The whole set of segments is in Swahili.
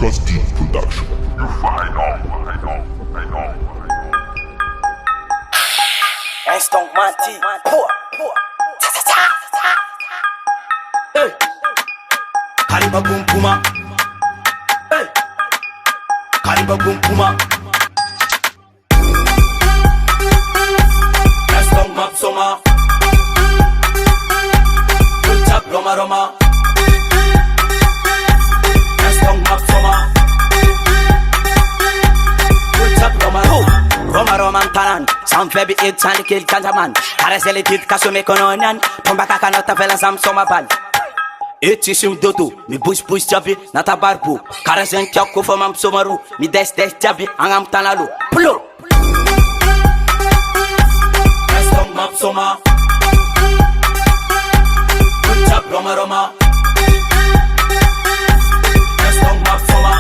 GASY production. You find out. S-Tong Man, hey, Kariba boom puma. Hey, Kariba boom puma. S-Tong map soma. Good job, Roma Roma. S-Tong map soma. Good job, Roma Roma. Roma Roma tanan. Sam febi it and kill kanjaman. Karaseli tit kasume kononan. Tomba kakanota vela sam soma bal. Eti sim doto, mi push javi, nata barbu. Karasen kyako famam somaru, mi des javi, angam tanalu. Pulo. S-Tong map soma. Good job, Roma Roma. S-Tong map soma.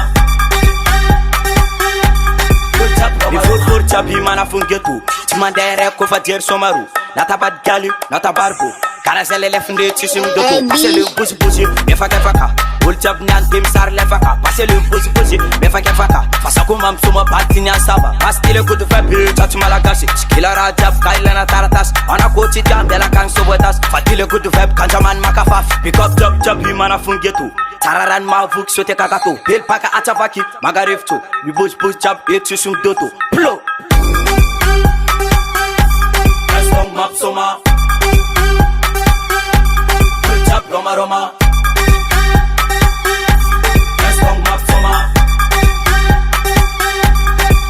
Good job, Roma Roma. Mi fur javi mana fungetu. Timandere ko fajer somaru. Nata bad gali, nata barbu. Karasele lefnde tisim doto, passe le buzi, me faka faka. Ol jab nan tim sar le faka, passe le buzi, me faka faka. Fasa ko mam suma patinya saba, pastile ko to fabi, chat malagasi. Skila rajab kaila na taratas, ana ko ti jam de la kan sobotas. Fatile ko to fab kanjaman makafaf. Pick up job mana fungetu. Tararan ma vuk sote kakato, bel paka atavaki, magarefto. Mi buz jab et tisim doto. Plo. S-Tong map soma. Roma Roma. S-Tong map soma.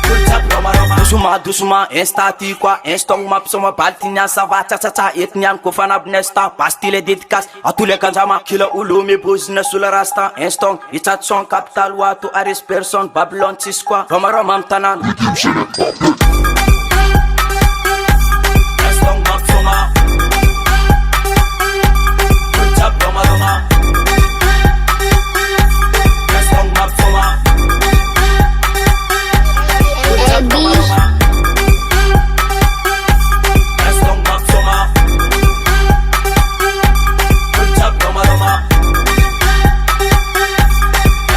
Good job, Roma Roma. Dusuma, instati kwa, S-Tong map soma. Baltinya sava, cha etnian kofana bnesta. Pastile dédicace à tous les kanjama. Kila ulumi business sous le rasta. S-Tong, itat son capital watu aris person. Babylon tiskwa. Roma Roma mtanan. S-Tong map soma. Roma Roma. S-Tong map soma. Good job, Roma Roma. S-Tong map soma. Good job, Roma Roma.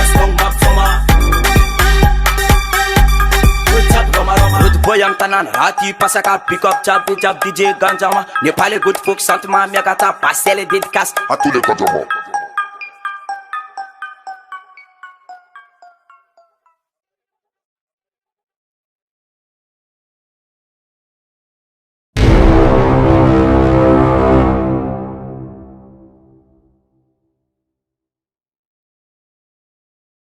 S-Tong map soma. Good job, Roma Roma. Good boy am tanan rati pasaka pick up jab DJ ganjama. Nepalais good folk sentiment miakata passer les dédicaces À tous les kanjama.